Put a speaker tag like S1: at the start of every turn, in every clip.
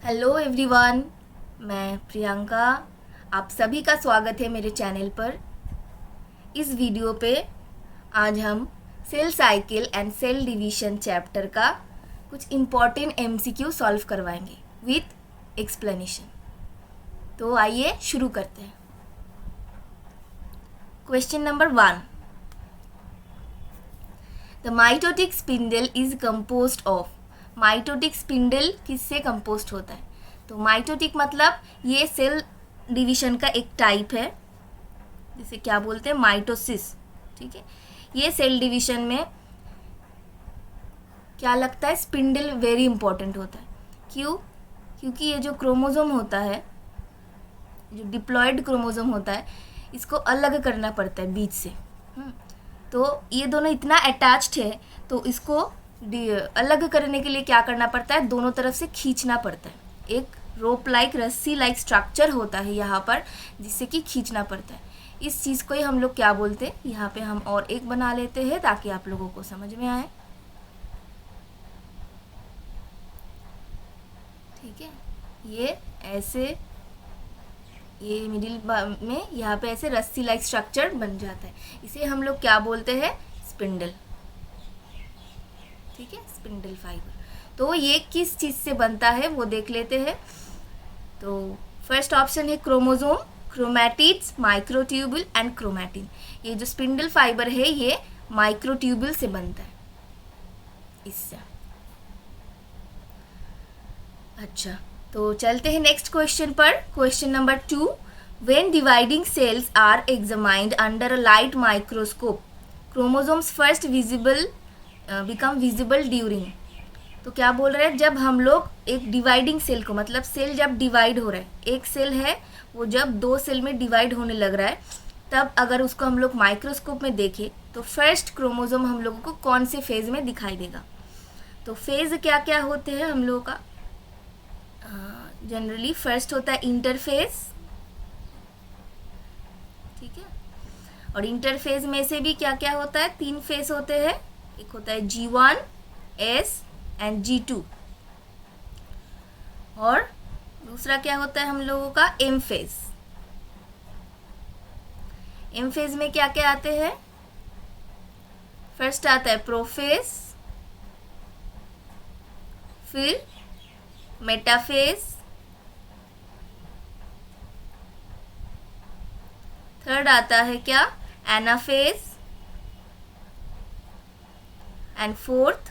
S1: Hello everyone, मैं प्रियंका। आप सभी का स्वागत है मेरे चैनल पर। इस वीडियो पे आज हम cell cycle and cell division chapter का कुछ इम्पॉर्टेंट एमसीक्यू सॉल्व करवाएंगे विथ एक्सप्लेनेशन। तो आइए शुरू करते हैं। Question number 1, the mitotic spindle is composed of. Mitotic spindle किससे कंपोस्ट होता है? तो माइटोटिक मतलब ये सेल डिवीजन का एक टाइप है, जिसे क्या बोलते हैं, माइटोसिस। ठीक है, ये सेल डिवीजन में क्या लगता है, स्पिंडल वेरी इंपॉर्टेंट होता है। क्यों? क्योंकि ये जो क्रोमोसोम होता है, जो डिप्लॉयड क्रोमोसोम होता है, इसको अलग करना पड़ता है बीच से। तो ये दोनों इतना अटैच्ड है, तो इसको अलग करने के लिए क्या करना पड़ता है, दोनों तरफ से खींचना पड़ता है। एक रोप लाइक, रस्सी लाइक स्ट्रक्चर होता है यहाँ पर, जिससे कि खींचना पड़ता है। इस चीज़ को ही हम लोग क्या बोलते हैं, यहाँ पे हम और एक बना लेते हैं ताकि आप लोगों को समझ में आए। ठीक है, ये ऐसे, ये मिडिल में यहाँ पे ऐसे रस्सी लाइक स्ट्रक्चर बन जाता है। इसे हम लोग क्या बोलते हैं, स्पिंडल। ठीक है, स्पिंडल फाइबर। तो ये किस चीज़ से बनता है वो देख लेते हैं। तो फर्स्ट ऑप्शन है chromosome, chromatids, microtubule and chromatin. ये जो स्पिंडल फाइबर है ये माइक्रोट्यूबुल से बनता है, इससे। अच्छा, तो चलते हैं नेक्स्ट क्वेश्चन पर। Question number 2, when dividing cells are examined under a light microscope, chromosomes first visible become visible during. तो क्या बोल रहे हैं, जब हम लोग एक डिवाइडिंग सेल को, मतलब सेल जब डिवाइड हो रहा है, एक सेल है वो जब दो सेल में डिवाइड होने लग रहा है, तब अगर उसको हम लोग माइक्रोस्कोप में देखें तो फर्स्ट क्रोमोसोम हम लोगों को कौन से फेज में दिखाई देगा। तो फेज क्या क्या होते हैं हम लोगों का, जनरली फर्स्ट होता है इंटरफेज। ठीक है, और इंटरफेज में से भी क्या क्या होता है, 3 फेज होते हैं। एक होता है G1, S एंड G2, और दूसरा क्या होता है हम लोगों का, M फेज। M फेज में क्या क्या आते हैं, फर्स्ट आता है प्रोफेज, फिर मेटाफेज, थर्ड आता है क्या, एनाफेज, एंड फोर्थ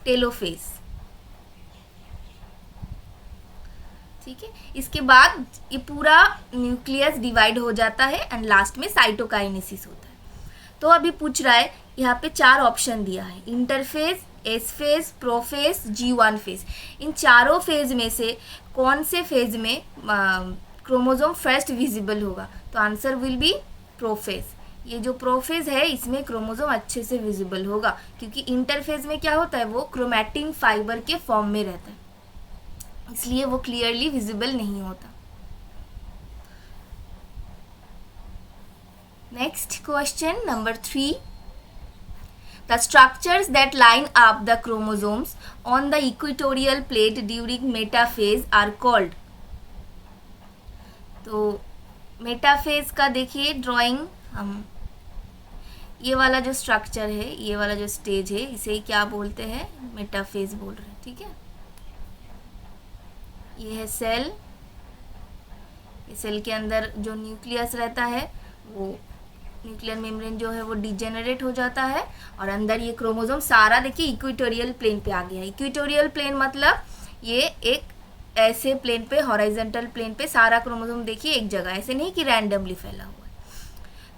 S1: टेलोफेज। ठीक है, इसके बाद ये पूरा न्यूक्लियस डिवाइड हो जाता है एंड लास्ट में साइटोकाइनेसिस होता है। तो अभी पूछ रहा है, यहाँ पे 4 ऑप्शन दिया है, interphase, S phase, prophase, G1 phase. इन चारों फेज में से कौन से फेज में क्रोमोसोम फर्स्ट विजिबल होगा? तो आंसर विल बी प्रोफेज। ये जो प्रोफेज है इसमें क्रोमोसोम अच्छे से विजिबल होगा, क्योंकि इंटरफेज में क्या होता है, वो क्रोमैटिन फाइबर के फॉर्म में रहता है, इसलिए वो क्लियरली विजिबल नहीं होता। Next question number 3, the structures that line up the chromosomes on the equatorial plate during metaphase are called। तो मेटाफेज का देखिए ड्राइंग, हम ये वाला जो स्ट्रक्चर है, ये वाला जो स्टेज है, इसे क्या बोलते हैं, मेटाफेज बोल रहे हैं। ठीक है, ये है सेल, ये सेल के अंदर जो न्यूक्लियस रहता है, वो न्यूक्लियर मेम्ब्रेन जो है वो डिजेनरेट हो जाता है, और अंदर ये क्रोमोसोम सारा देखिए इक्वेटोरियल प्लेन पे आ गया है। इक्वेटोरियल प्लेन मतलब ये एक ऐसे प्लेन पे, हॉरिजॉन्टल प्लेन पे सारा क्रोमोसोम देखिए एक जगह, ऐसे नहीं कि रैंडमली फैला हुआ है।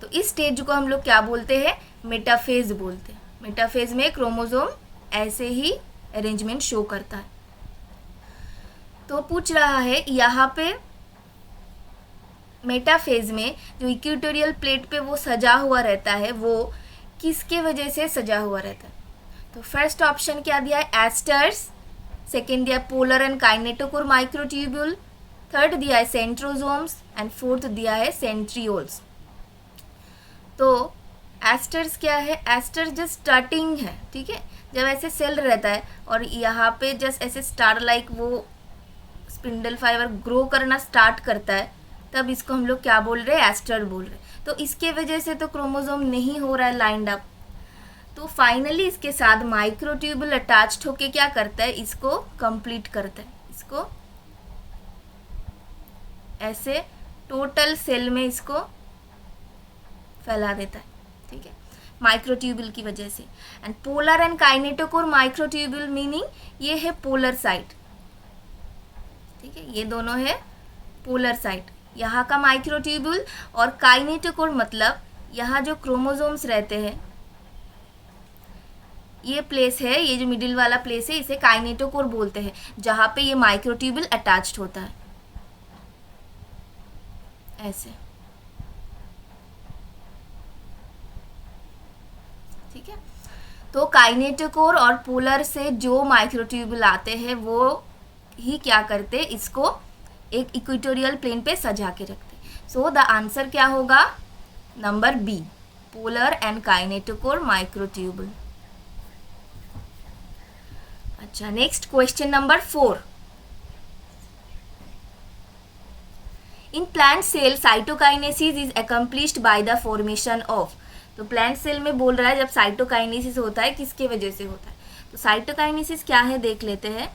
S1: तो इस स्टेज को हम लोग क्या बोलते हैं, मेटाफेज बोलते हैं। मेटाफेज में क्रोमोसोम ऐसे ही अरेंजमेंट शो करता है। तो पूछ रहा है यहाँ पे मेटाफेज में जो इक्वेटोरियल प्लेट पे वो सजा हुआ रहता है, वो किसके वजह से सजा हुआ रहता है? तो फर्स्ट ऑप्शन क्या दिया है, एस्टर्स, सेकेंड दिया polar and kinetochore microtubule, third दिया है सेंट्रोसोम्स, एंड फोर्थ दिया है सेंट्रियोल्स। तो एस्टर्स क्या है, एस्टर जस्ट स्टार्टिंग है। ठीक है, जब ऐसे सेल रहता है और यहाँ पे जस्ट ऐसे स्टार लाइक वो स्पिंडल फाइबर ग्रो करना स्टार्ट करता है, तब इसको हम लोग क्या बोल रहे हैं, एस्टर बोल रहे हैं। तो इसके वजह से तो क्रोमोसोम नहीं हो रहा है लाइंड अप, तो फाइनली इसके साथ माइक्रोट्यूबुल अटैच्ड होके क्या करता है, इसको कंप्लीट करता है, इसको ऐसे टोटल सेल में इसको फैला देता है, ठीक है, माइक्रोट्यूबुल की वजह से। And polar and kinetochore microtubule meaning ये है पोलर साइट, ठीक है, ये दोनों है पोलर साइट, यहाँ का माइक्रोट्यूबुल, और काइनेटोकोर मतलब यहाँ जो क्रोमोसोम्स रहते हैं, ये प्लेस है, ये जो मिडिल वाला प्लेस है, इसे काइनेटोकोर बोलते हैं, जहाँ पे ये माइक्रोट्यूबुल अटैच्ड होता है, ऐसे, ठीक है। तो काइनेटोकोर और पोलर से जो माइक्रोट्यूबुल आते हैं वो ही क्या करते, इसको एक इक्वेटोरियल प्लेन पे सजा के रखते। सो द आंसर क्या होगा, number B, polar and kinetochore microtubule. अच्छा, next question number 4। In plant cell cytokinesis is accomplished by the formation of. तो प्लांट सेल में बोल रहा है जब साइटोकाइनेसिस होता है किसके वजह से होता है, तो साइटोकाइनेसिस क्या है देख लेते हैं।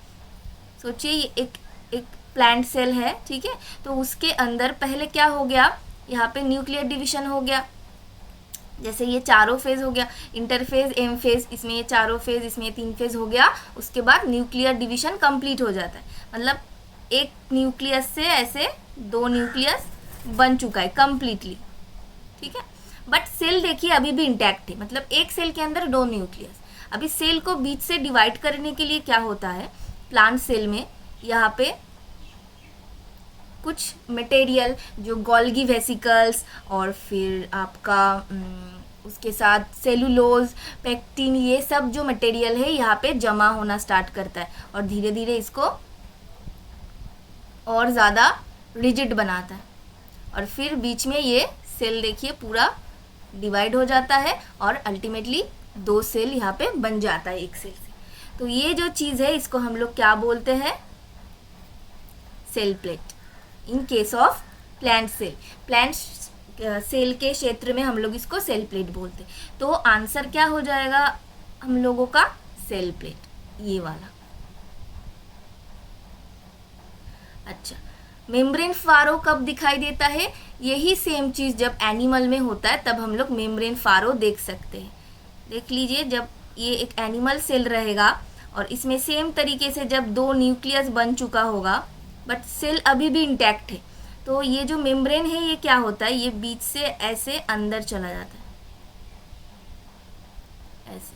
S1: सोचिए ये एक प्लांट सेल है, ठीक है, तो उसके अंदर पहले क्या हो गया, यहाँ पे न्यूक्लियर डिवीजन हो गया, जैसे ये चारों फेज हो गया, इंटरफेज, एम फेज, इसमें ये चारों फेज, इसमें ये 3 फेज हो गया, उसके बाद न्यूक्लियर डिवीजन कंप्लीट हो जाता है, मतलब एक न्यूक्लियस से ऐसे 2 न्यूक्लियस बन चुका है कंप्लीटली, ठीक है। बट सेल देखिए अभी भी इंटैक्ट है, मतलब एक सेल के अंदर 2 न्यूक्लियस। अभी सेल को बीच से डिवाइड करने के लिए क्या होता है, प्लांट सेल में यहाँ पे कुछ मटेरियल जो गोल्गी वेसिकल्स और फिर आपका उसके साथ सेलुलोज, पेक्टिन, ये सब जो मटेरियल है यहाँ पे जमा होना स्टार्ट करता है और धीरे धीरे इसको और ज़्यादा रिजिड बनाता है, और फिर बीच में ये सेल देखिए पूरा डिवाइड हो जाता है और अल्टीमेटली 2 सेल यहाँ पे बन जाता है एक सेल से। तो ये जो चीज़ है इसको हम लोग क्या बोलते हैं, cell plate. In case of plant cell, plant cell के क्षेत्र में हम लोग इसको सेल प्लेट बोलते हैं। तो आंसर क्या हो जाएगा हम लोगों का, सेल प्लेट, ये वाला। अच्छा, मेम्ब्रेन फारो कब दिखाई देता है, यही सेम चीज़ जब एनिमल में होता है तब हम लोग मेम्ब्रेन फारो देख सकते हैं। देख लीजिए, जब ये एक एनिमल सेल रहेगा और इसमें सेम तरीके से जब 2 न्यूक्लियस बन चुका होगा बट सेल अभी भी इंटैक्ट है, तो ये जो मेम्ब्रेन है ये क्या होता है, ये बीच से ऐसे अंदर चला जाता है, ऐसे,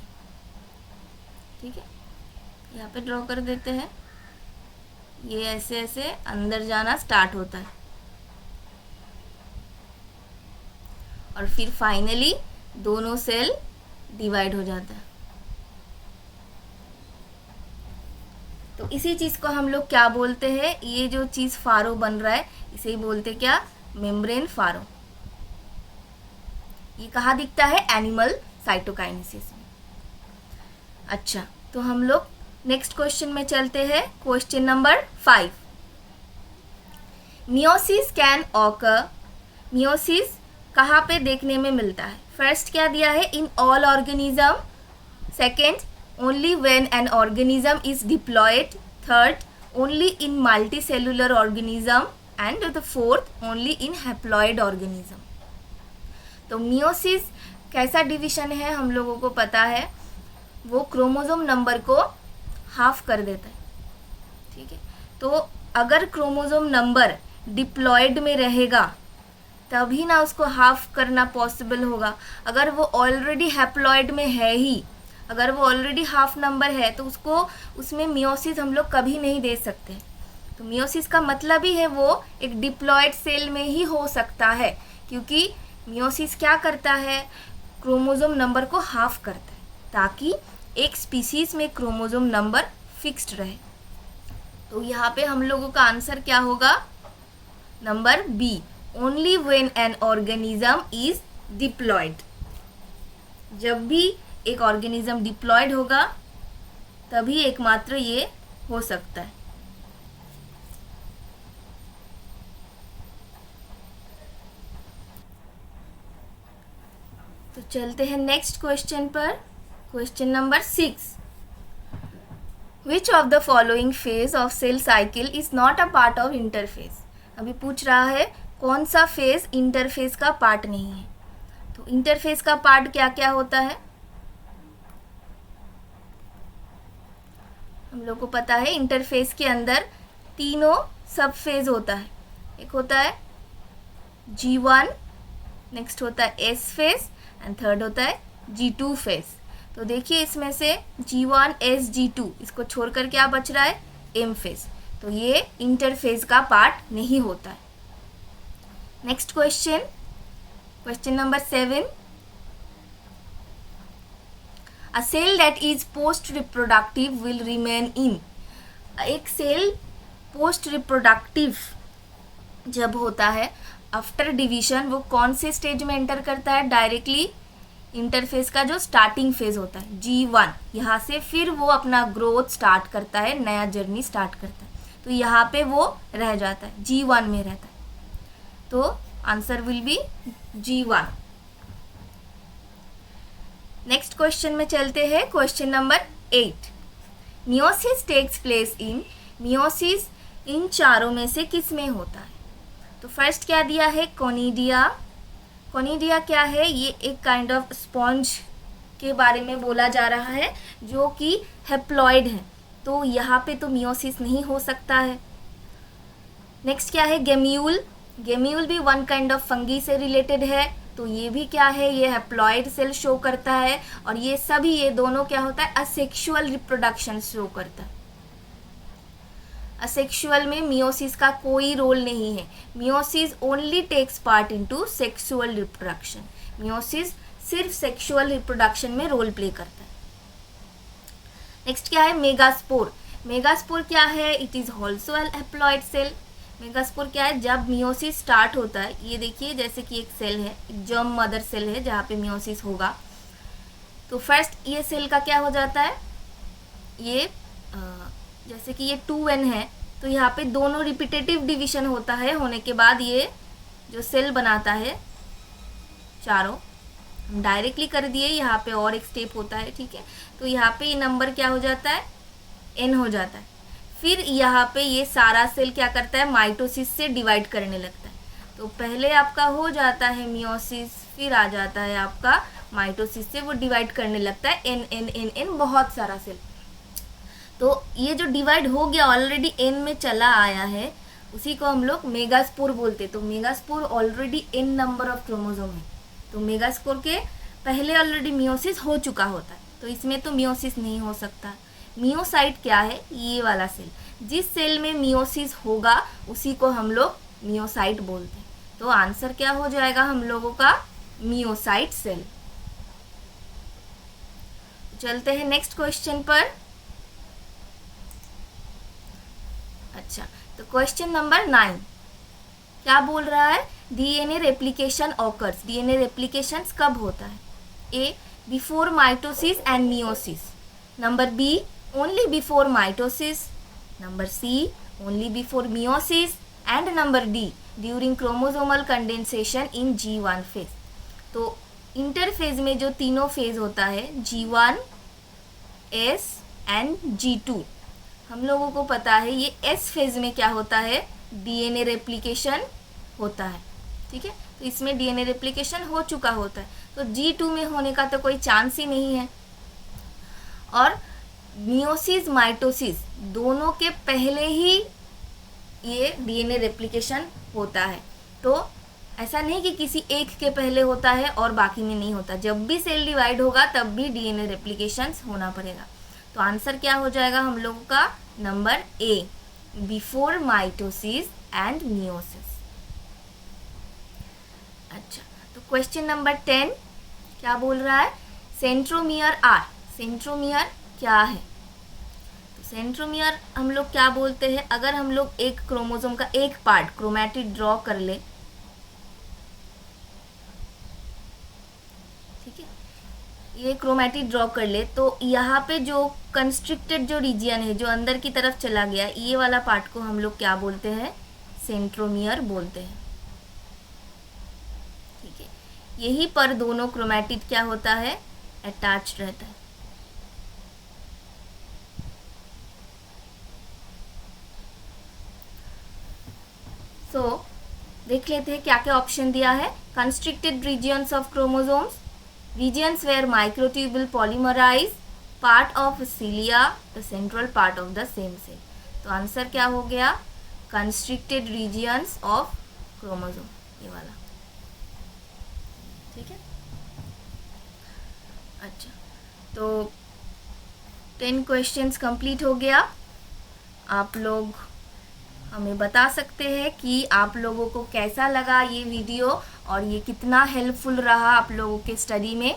S1: ठीक है, यहाँ पे ड्रॉ कर देते हैं, ये ऐसे ऐसे अंदर जाना स्टार्ट होता है और फिर फाइनली दोनों सेल डिवाइड हो जाता है। तो इसी चीज़ को हम लोग क्या बोलते हैं, ये जो चीज़ फारो बन रहा है इसे ही बोलते क्या, मेम्ब्रेन फारो। ये कहाँ दिखता है, एनिमल साइटोकाइनेसिस में। अच्छा, तो हम लोग नेक्स्ट क्वेश्चन में चलते हैं, question number 5। Meiosis can occur, meiosis कहाँ पे देखने में मिलता है। फर्स्ट क्या दिया है, in all organism, second only when an organism is diploid, third only in multicellular organism, and the fourth only in haploid organism. तो मियोसिस कैसा डिवीजन है हम लोगों को पता है, वो क्रोमोसोम नंबर को हाफ कर देता है, ठीक है। तो अगर क्रोमोसोम नंबर डिप्लॉयड में रहेगा तभी ना उसको हाफ करना पॉसिबल होगा। अगर वो ऑलरेडी हैप्लॉयड में है ही, अगर वो ऑलरेडी हाफ नंबर है तो उसको उसमें मियोसिस हम लोग कभी नहीं दे सकते। तो मियोसिस का मतलब ही है वो एक डिप्लॉयड सेल में ही हो सकता है, क्योंकि मियोसिस क्या करता है, क्रोमोसोम नंबर को हाफ करता है ताकि एक स्पीसीज में क्रोमोसोम नंबर फिक्स्ड रहे। तो यहाँ पे हम लोगों का आंसर क्या होगा, number B, only when an organism is diploid. जब भी एक ऑर्गेनिज्म डिप्लॉयड होगा तभी एकमात्र ये हो सकता है। चलते हैं नेक्स्ट क्वेश्चन पर। Question number 6, which of the following phase of cell cycle is not a part of interphase. अभी पूछ रहा है कौन सा फेज इंटरफेज का पार्ट नहीं है। तो इंटरफेज का पार्ट क्या क्या होता है, हम लोग को पता है इंटरफेस के अंदर तीनों सब फेज होता है। एक होता है G1, नेक्स्ट होता है S फेज एंड थर्ड होता है G2 फेज। तो देखिए इसमें से G1 S G2 इसको छोड़कर क्या बच रहा है, M फेज। तो ये इंटरफेज का पार्ट नहीं होता है। Next question, question number 7, A cell that is post reproductive will remain in। एक सेल पोस्ट रिप्रोडक्टिव जब होता है आफ्टर डिवीजन, वो कौन से स्टेज में एंटर करता है, डायरेक्टली इंटरफेस का जो स्टार्टिंग फेज होता है G1, यहाँ से फिर वो अपना ग्रोथ स्टार्ट करता है, नया जर्नी स्टार्ट करता है। तो यहाँ पे वो रह जाता है, G1 में रहता है। तो answer will be G1। Next question में चलते हैं, question number 8, meiosis takes place in. Meiosis इन चारों में से किस में होता है। तो फर्स्ट क्या दिया है, कोनिडिया। कोनिडिया क्या है, ये एक काइंड ऑफ स्पॉन्ज के बारे में बोला जा रहा है जो कि हेप्लॉइड है। तो यहाँ पे तो मियोसिस नहीं हो सकता है। नेक्स्ट क्या है, गेम्यूल। गेम्यूल भी वन काइंड ऑफ फंगी से रिलेटेड है। तो ये भी क्या है, ये हेप्लॉइड सेल शो करता है। और ये सभी, ये दोनों क्या होता है, असेक्सुअल रिप्रोडक्शन शो करता है। असेक्सुअल में मियोसिस का कोई रोल नहीं है। Meiosis only takes part into sexual reproduction. Meiosis सिर्फ सेक्सुअल रिप्रोडक्शन में रोल प्ले करता है। नेक्स्ट क्या है, मेगास्पोर। मेगास्पोर क्या है, it is also an haploid cell. Megaspore क्या है, जब मियोसिस स्टार्ट होता है, ये देखिए जैसे कि एक सेल है, एक जर्म मदर सेल है जहाँ पे मियोसिस होगा। तो फर्स्ट ये सेल का क्या हो जाता है, ये जैसे कि ये 2n है, तो यहाँ पे दोनों रिपीटेटिव डिवीजन होता है। होने के बाद ये जो सेल बनाता है चारों, हम डायरेक्टली कर दिए, यहाँ पे और एक स्टेप होता है, ठीक है। तो यहाँ पे ये नंबर क्या हो जाता है, n हो जाता है। फिर यहाँ पे ये सारा सेल क्या करता है, माइटोसिस से डिवाइड करने लगता है। तो पहले आपका हो जाता है मियोसिस, फिर आ जाता है आपका माइटोसिस से वो डिवाइड करने लगता है n n n n बहुत सारा सेल। तो ये जो डिवाइड हो गया ऑलरेडी n में चला आया है, उसी को हम लोग मेगास्पोर बोलते। तो megaspore already n number of chromosome है। तो मेगास्पोर के पहले ऑलरेडी मियोसिस हो चुका होता है, तो इसमें तो मियोसिस नहीं हो सकता। मियोसाइट क्या है, ये वाला सेल, जिस सेल में मियोसिस होगा उसी को हम लोग मियोसाइट बोलते हैं। तो आंसर क्या हो जाएगा हम लोगों का, मियोसाइट सेल। चलते हैं नेक्स्ट क्वेश्चन पर। अच्छा, तो क्वेश्चन नंबर 9 क्या बोल रहा है, DNA replication occurs. DNA replication कब होता है, A before mitosis and meiosis, number B only before mitosis, number C only before meiosis and number D during chromosomal condensation in G1 phase. तो interphase में जो तीनों फेज होता है G1, S and G2, हम लोगों को पता है ये S फेज में क्या होता है, डीएनए रेप्लिकेशन होता है, ठीक है। तो इसमें डीएनए रेप्लिकेशन हो चुका होता है, तो G2 में होने का तो कोई चांस ही नहीं है। और मियोसिस माइटोसिस दोनों के पहले ही ये डीएनए रेप्लिकेशन होता है। तो ऐसा नहीं कि किसी एक के पहले होता है और बाकी में नहीं होता। जब भी सेल डिवाइड होगा तब भी डीएनए रेप्लिकेशन होना पड़ेगा। तो आंसर क्या हो जाएगा हम लोगों का, number A before mitosis and meiosis. अच्छा, तो क्वेश्चन नंबर 10 क्या बोल रहा है, सेंट्रोमियर आर। सेंट्रोमियर क्या है, तो सेंट्रोमियर हम लोग क्या बोलते हैं, अगर हम लोग एक क्रोमोसोम का एक पार्ट क्रोमैटिड ड्रॉ कर ले, ठीक है, ये क्रोमैटिड ड्रॉ कर ले, तो यहाँ पे जो कंस्ट्रिक्टेड जो रीजियन है जो अंदर की तरफ चला गया, ये वाला पार्ट को हम लोग क्या बोलते हैं, सेंट्रोमियर बोलते हैं, ठीक है। यही पर दोनों क्रोमेटिड क्या होता है, अटैच रहता है। देख लेते हैं क्या क्या ऑप्शन दिया है। Constricted regions of chromosomes, regions where microtubule polymerize, part of cilia, the central part of the same cell. तो आंसर क्या हो गया, कंस्ट्रिक्टेड रीजियंस ऑफ क्रोमोसोम, ये वाला। ठीक है, अच्छा, तो 10 क्वेश्चंस कंप्लीट हो गया। आप लोग हमें बता सकते हैं कि आप लोगों को कैसा लगा ये वीडियो और ये कितना हेल्पफुल रहा आप लोगों के स्टडी में।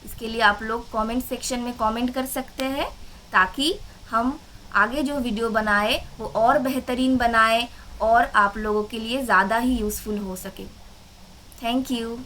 S1: इसके लिए आप लोग कमेंट सेक्शन में कमेंट कर सकते हैं, ताकि हम आगे जो वीडियो बनाए वो और बेहतरीन बनाए और आप लोगों के लिए ज़्यादा ही यूज़फुल हो सके। Thank you.